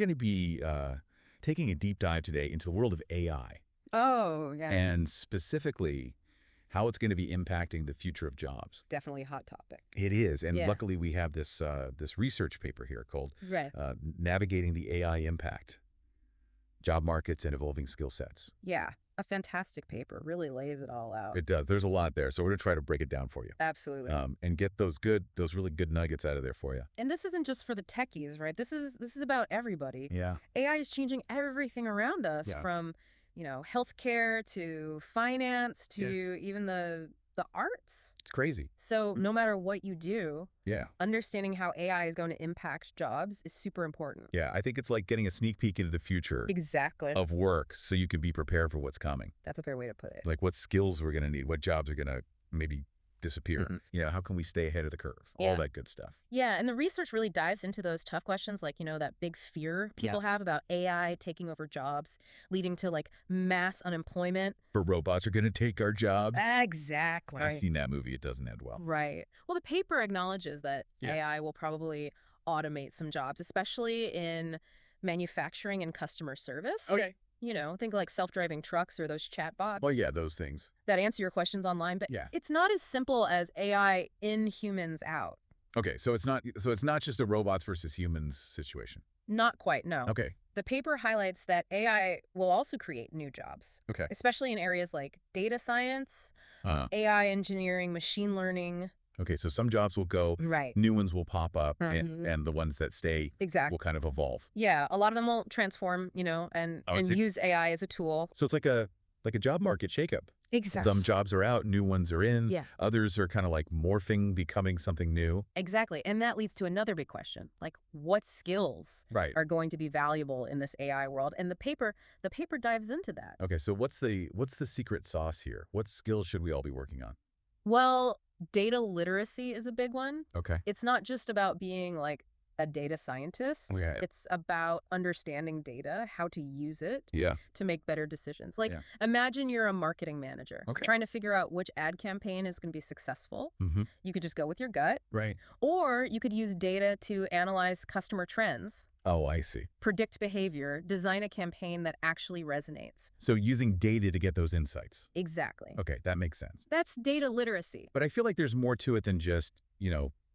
Going to be taking a deep dive today into the world of AI Oh, yeah. and specifically how it's going to be impacting the future of jobs. Definitely a hot topic. It is, and Yeah. luckily we have this this research paper here called Right. "Navigating the AI Impact: Job Markets and Evolving Skill Sets." Yeah. A fantastic paper. Really lays it all out. It does. There's a lot there, so we're going to try to break it down for you. Absolutely. And get those really good nuggets out of there for you. And this isn't just for the techies, right? This is about everybody. Yeah. AI is changing everything around us, Yeah. from, healthcare to finance to even the arts. It's crazy. So no matter what you do, Yeah. understanding how AI is going to impact jobs is super important. Yeah, I think it's like getting a sneak peek into the future Exactly. of work so you can be prepared for what's coming. That's a fair way to put it. Like what skills we're going to need, what jobs are going to maybe disappear. How can we stay ahead of the curve? Yeah. All that good stuff. Yeah, and the research really dives into those tough questions, like, that big fear people have about AI taking over jobs, leading to, mass unemployment. For robots are going to take our jobs. Exactly. I've seen that movie. It doesn't end well. Right. Well, the paper acknowledges that AI will probably automate some jobs, especially in manufacturing and customer service. Okay. Think like self-driving trucks or those chatbots. Well, yeah, those things. That answer your questions online, but it's not as simple as AI in, humans out. Okay, so it's not just a robots versus humans situation. Not quite, no. Okay. The paper highlights that AI will also create new jobs. Okay. Especially in areas like data science, AI engineering, machine learning. Okay, so some jobs will go, right. New ones will pop up, and the ones that stay will kind of evolve. Yeah, a lot of them will transform, and use AI as a tool. So it's like a job market shakeup. Exactly. Some jobs are out, new ones are in. Yeah. Others are kind of like morphing, becoming something new. Exactly, and that leads to another big question, like what skills are going to be valuable in this AI world? And the paper dives into that. Okay, so what's the secret sauce here? What skills should we all be working on? Well, data literacy is a big one. Okay. It's not just about being like a data scientist. Yeah. It's about understanding data, how to use it to make better decisions. Like, imagine you're a marketing manager trying to figure out which ad campaign is going to be successful. You could just go with your gut. Right. Or you could use data to analyze customer trends. Oh, I see. Predict behavior, design a campaign that actually resonates. So using data to get those insights. Exactly. Okay, that makes sense. That's data literacy. But I feel like there's more to it than just,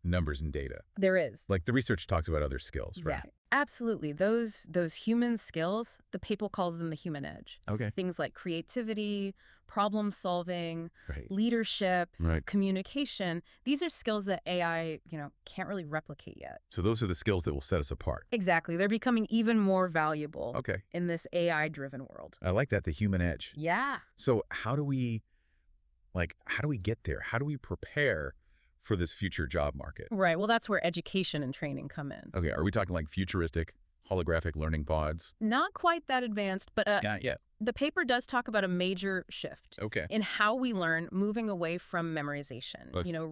numbers and data. There is. Like the research talks about other skills, right? Yeah, absolutely. Those human skills, the paper calls them the human edge. Okay. Things like creativity, problem solving, Right. leadership, Right. communication. These are skills that AI, can't really replicate yet. So those are the skills that will set us apart. Exactly. They're becoming even more valuable Okay. in this AI-driven world. I like that, the human edge. Yeah. So how do we get there? How do we prepare for this future job market? Right. Well, that's where education and training come in. Okay, are we talking like futuristic, holographic learning pods? Not quite that advanced, but Not yet. the paper does talk about a major shift in how we learn, moving away from memorization,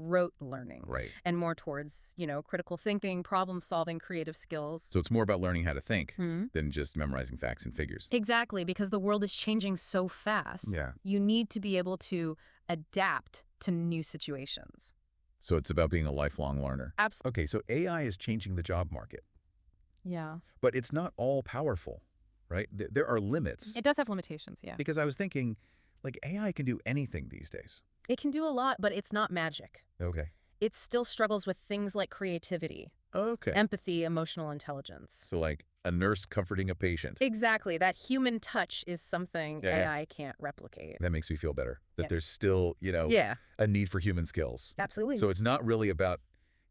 rote learning, Right. and more towards, critical thinking, problem solving, creative skills. So it's more about learning how to think than just memorizing facts and figures. Exactly, because the world is changing so fast. Yeah. You need to be able to adapt to new situations. So it's about being a lifelong learner. Absolutely. Okay, so AI is changing the job market, Yeah. but it's not all powerful, right? There are limits. It does have limitations, yeah. Because I was thinking, like, AI can do anything these days. It can do a lot, but it's not magic. Okay. It still struggles with things like creativity, Okay. empathy, emotional intelligence. So like a nurse comforting a patient. Exactly. That human touch is something AI can't replicate. That makes me feel better, that there's still, a need for human skills. Absolutely. So it's not really about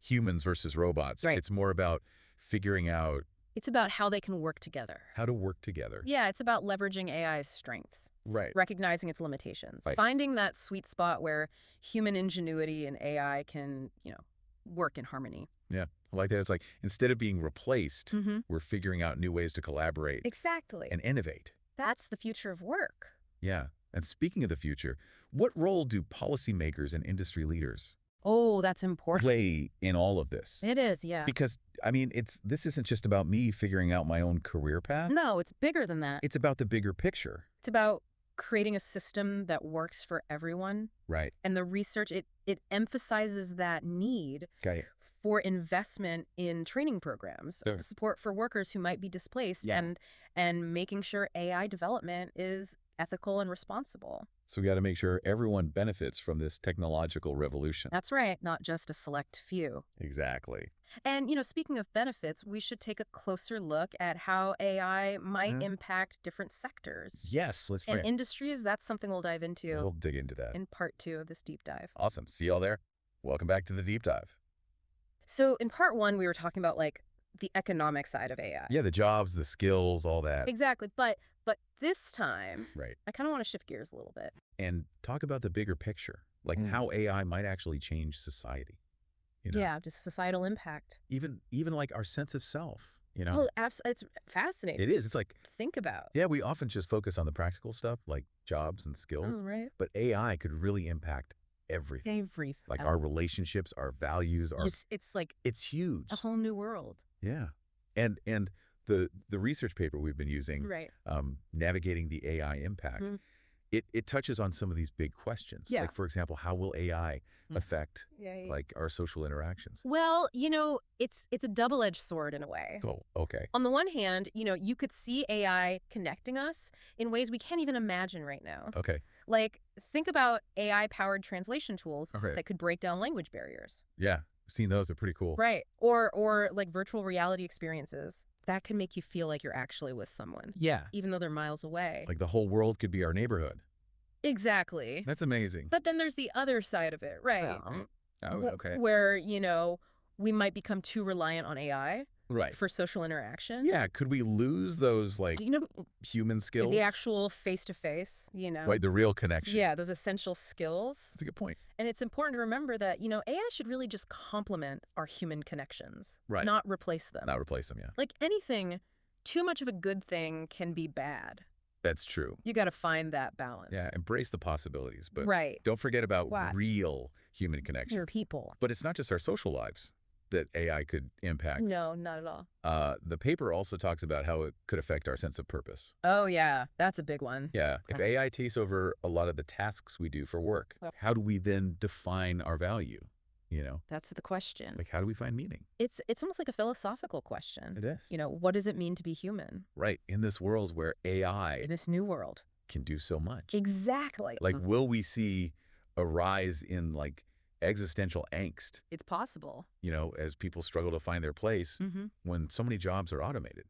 humans versus robots. Right. It's more about figuring out It's about how they can work together. how to work together. Yeah, it's about leveraging AI's strengths, Right. recognizing its limitations, Right. finding that sweet spot where human ingenuity and AI can, work in harmony. Yeah. I like that. It's like instead of being replaced, we're figuring out new ways to collaborate Exactly. and innovate. That's the future of work. Yeah. And speaking of the future, what role do policymakers and industry leaders Oh, that's important. play in all of this? It is, yeah. Because, I mean, this isn't just about me figuring out my own career path. No, it's bigger than that. It's about the bigger picture. It's about creating a system that works for everyone. Right. And the research, it emphasizes that need for investment in training programs, Sure. support for workers who might be displaced, Yeah. and making sure AI development is ethical and responsible. So we got to make sure everyone benefits from this technological revolution. That's right, not just a select few. Exactly. And, speaking of benefits, we should take a closer look at how AI might impact different sectors. Yes, let's And industries, that's something we'll dive into we'll dig into that. in part 2 of this deep dive. Awesome. See y'all there. Welcome back to the deep dive. So in part 1, we were talking about the economic side of AI. Yeah, the jobs, the skills, all that. Exactly. But this time, Right. I kind of want to shift gears a little bit. And talk about the bigger picture, like how AI might actually change society. Yeah, just societal impact. Even like our sense of self, Oh, absolutely. It's fascinating. It is. It's like, think about. yeah, we often just focus on the practical stuff like jobs and skills. Oh, right. But AI could really impact everything. Everything. Like our relationships, our values, It's huge. a whole new world. Yeah. And the research paper we've been using, Right. Navigating the AI impact, it touches on some of these big questions. Yeah. Like, for example, how will AI affect like our social interactions? Well, it's a double-edged sword in a way. Oh, okay. On the one hand, you could see AI connecting us in ways we can't even imagine right now. Okay. Like, think about AI-powered translation tools Okay. that could break down language barriers. Yeah. I've seen those. They're pretty cool. Right. Or like virtual reality experiences. That can make you feel like you're actually with someone. Yeah. Even though they're miles away. Like the whole world could be our neighborhood. Exactly. That's amazing. But then there's the other side of it, right? Oh, okay. Where, we might become too reliant on AI Right. for social interaction. Yeah. Could we lose those like human skills? The actual face-to-face, Right. The real connection. Yeah, those essential skills. That's a good point. And it's important to remember that, AI should really just complement our human connections. Right. Not replace them. Not replace them, yeah. Like anything, too much of a good thing can be bad. That's true. You got to find that balance. Yeah, embrace the possibilities, but right. don't forget about What? real human connection. Your people. But it's not just our social lives that AI could impact. No, not at all. The paper also talks about how it could affect our sense of purpose. Oh, yeah. That's a big one. Yeah. If AI takes over a lot of the tasks we do for work, how do we then define our value? That's the question. Like, how do we find meaning? It's almost like a philosophical question. It is. What does it mean to be human? Right. In this world where AI In this new world. can do so much. Exactly. Like, will we see a rise in like existential angst, It's possible. as people struggle to find their place when so many jobs are automated?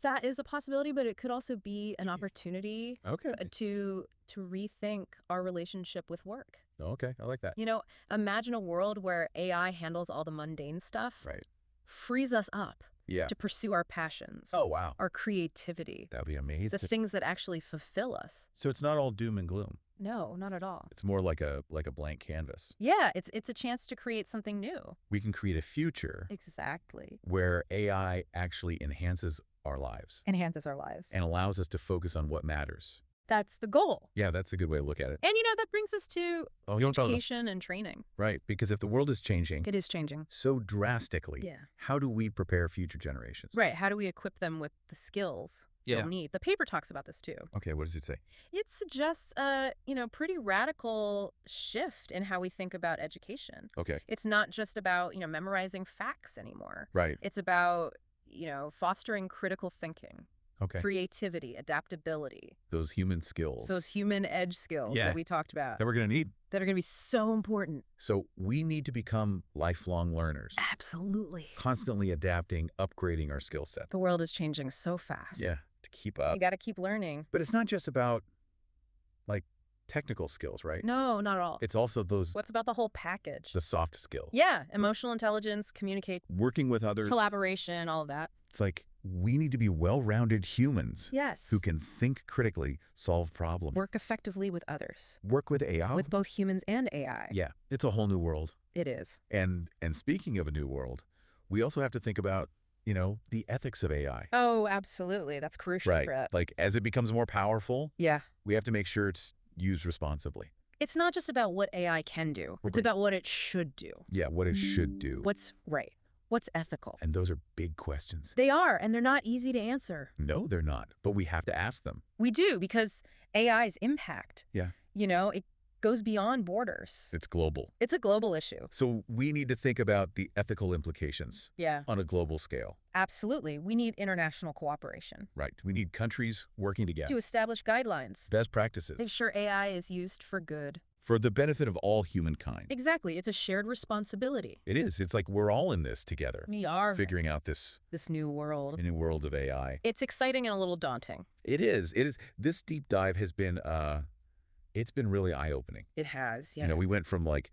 That is a possibility, but it could also be an opportunity to rethink our relationship with work. Okay, I like that. Imagine a world where AI handles all the mundane stuff, Right. frees us up Yeah. to pursue our passions. Oh, wow. Our creativity. That would be amazing. The things that actually fulfill us. So it's not all doom and gloom. No, not at all. It's more like a blank canvas. Yeah, it's a chance to create something new. We can create a future Exactly. where AI actually enhances our lives Enhances our lives. and allows us to focus on what matters. That's the goal. Yeah, that's a good way to look at it. And that brings us to education and training. Right, because if the world is changing It is changing. so drastically, Yeah. how do we prepare future generations? Right. How do we equip them with the skills they'll need? The paper talks about this too. Okay, what does it say? It suggests a, pretty radical shift in how we think about education. Okay. It's not just about, memorizing facts anymore. Right. It's about, fostering critical thinking. Okay. Creativity, adaptability. Those human skills. Those human edge skills that we talked about. That we're going to need. That are going to be so important. So we need to become lifelong learners. Absolutely. Constantly adapting, upgrading our skill set. The world is changing so fast. Yeah, to keep up. You got to keep learning. But it's not just about like technical skills, right? No, not at all. It's also those What's about the whole package? the soft skills. Yeah, emotional intelligence, communicate, Working with others. collaboration, all of that. It's like we need to be well-rounded humans. Yes. Who can think critically, solve problems. Work effectively with others. Work with AI. With both humans and AI. Yeah, it's a whole new world. It is. And speaking of a new world, we also have to think about, the ethics of AI. Oh, absolutely. That's crucial, Right. Brett. Like as it becomes more powerful, Yeah. we have to make sure it's used responsibly. It's not just about what AI can do. It's Right. about what it should do. Yeah, what it should do. What's right. What's ethical. And those are big questions. They are, and they're not easy to answer. No, they're not. But we have to ask them. We do, because AI's impact. Yeah. It goes beyond borders. It's global. It's a global issue. So we need to think about the ethical implications on a global scale. Absolutely. We need international cooperation. Right. We need countries working together to establish guidelines. Best practices. Make sure AI is used for good. For the benefit of all humankind. Exactly. It's a shared responsibility. It is. It's like we're all in this together. We are. Figuring out this new world. A new world of AI. It's exciting and a little daunting. It is. It is. This deep dive has been, it's been really eye-opening. It has, yeah. You know, we went from like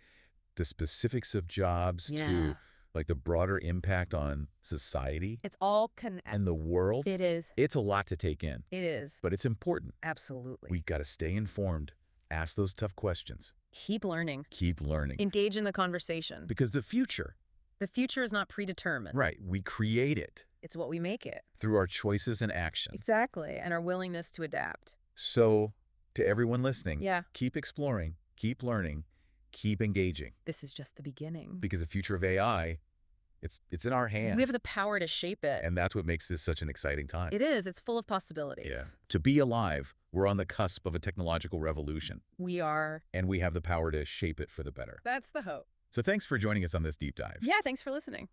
the specifics of jobs to like the broader impact on society. It's all connected. And the world. It is. It's a lot to take in. It is. But it's important. Absolutely. We've got to stay informed. Ask those tough questions. Keep learning. Keep learning. Engage in the conversation. Because the future is not predetermined. Right. We create it. It's what we make it. Through our choices and actions. Exactly. And our willingness to adapt. So, to everyone listening, yeah, keep exploring, keep learning, keep engaging. This is just the beginning. Because the future of AI, it's in our hands. We have the power to shape it. And that's what makes this such an exciting time. It is. It's full of possibilities. Yeah. To be alive, we're on the cusp of a technological revolution. We are. And we have the power to shape it for the better. That's the hope. So thanks for joining us on this deep dive. Yeah, thanks for listening.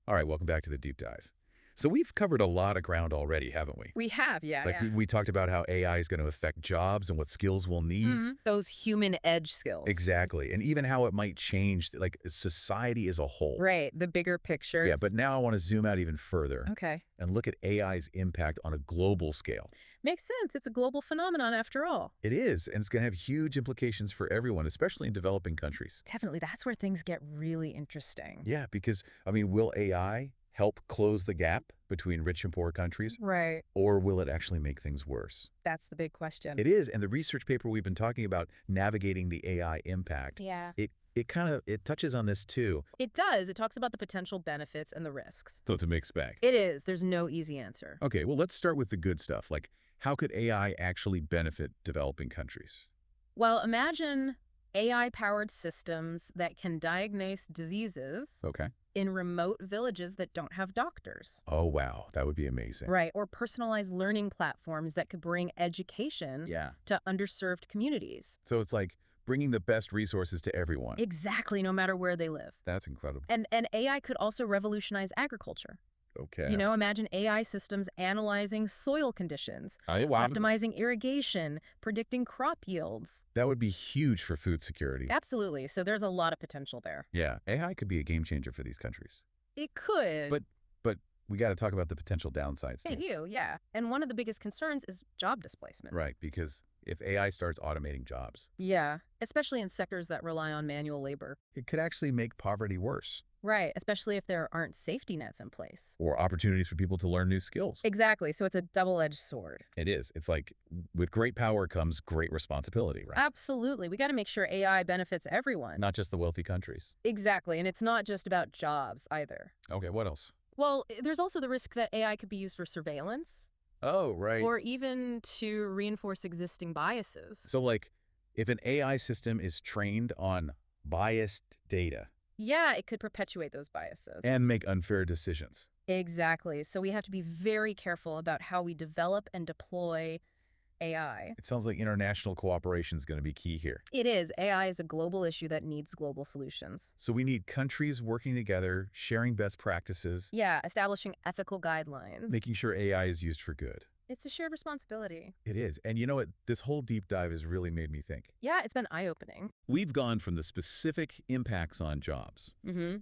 All right, welcome back to the deep dive. So we've covered a lot of ground already, haven't we? We have, yeah. We talked about how AI is going to affect jobs and what skills we'll need. Those human edge skills. Exactly. And even how it might change like society as a whole. Right. The bigger picture. Yeah, but now I want to zoom out even further. Okay. And look at AI's impact on a global scale. Makes sense. It's a global phenomenon after all. It is. And it's going to have huge implications for everyone, especially in developing countries. Definitely. That's where things get really interesting. Yeah, because, I mean, will AI help close the gap between rich and poor countries? Right. Or will it actually make things worse? That's the big question. It is. And the research paper we've been talking about, navigating the AI impact, it touches on this too. It does. It talks about the potential benefits and the risks. So it's a mixed bag. It is. There's no easy answer. Okay, well, let's start with the good stuff. Like, how could AI actually benefit developing countries? Well, imagine AI-powered systems that can diagnose diseases in remote villages that don't have doctors. Oh, wow. That would be amazing. Right. Or personalized learning platforms that could bring education to underserved communities. So it's like bringing the best resources to everyone. Exactly, no matter where they live. That's incredible. And AI could also revolutionize agriculture. Okay. You know, imagine AI systems analyzing soil conditions, optimizing irrigation, predicting crop yields. That would be huge for food security. Absolutely. So there's a lot of potential there. Yeah. AI could be a game changer for these countries. It could. But we got to talk about the potential downsides. They do, yeah. And one of the biggest concerns is job displacement. Right, because if AI starts automating jobs. Yeah, especially in sectors that rely on manual labor. It could actually make poverty worse. Right, especially if there aren't safety nets in place. Or opportunities for people to learn new skills. Exactly, so it's a double-edged sword. It is. It's like with great power comes great responsibility, right? Absolutely. We got to make sure AI benefits everyone. Not just the wealthy countries. Exactly, and it's not just about jobs either. Okay, what else? Well, there's also the risk that AI could be used for surveillance. Oh, right. Or even to reinforce existing biases. So, like, if an AI system is trained on biased data. Yeah, it could perpetuate those biases. And make unfair decisions. Exactly. So we have to be very careful about how we develop and deploy AI. It sounds like international cooperation is going to be key here. It is. AI is a global issue that needs global solutions. So we need countries working together, sharing best practices. Yeah, establishing ethical guidelines. Making sure AI is used for good. It's a shared responsibility. It is. And you know what? This whole deep dive has really made me think. Yeah, it's been eye-opening. We've gone from the specific impacts on jobs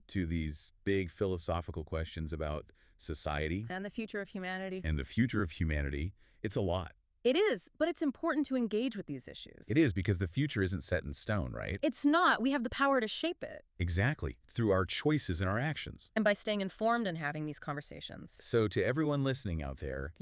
to these big philosophical questions about society. And the future of humanity. And the future of humanity. It's a lot. It is, but it's important to engage with these issues. It is, because the future isn't set in stone, right? It's not. We have the power to shape it. Exactly. Through our choices and our actions. And by staying informed and having these conversations. So to everyone listening out there,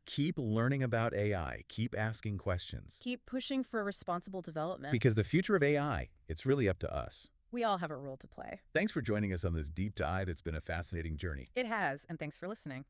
keep learning about AI. Keep asking questions. Keep pushing for responsible development. Because the future of AI, it's really up to us. We all have a role to play. Thanks for joining us on this deep dive. It's been a fascinating journey. It has, and thanks for listening.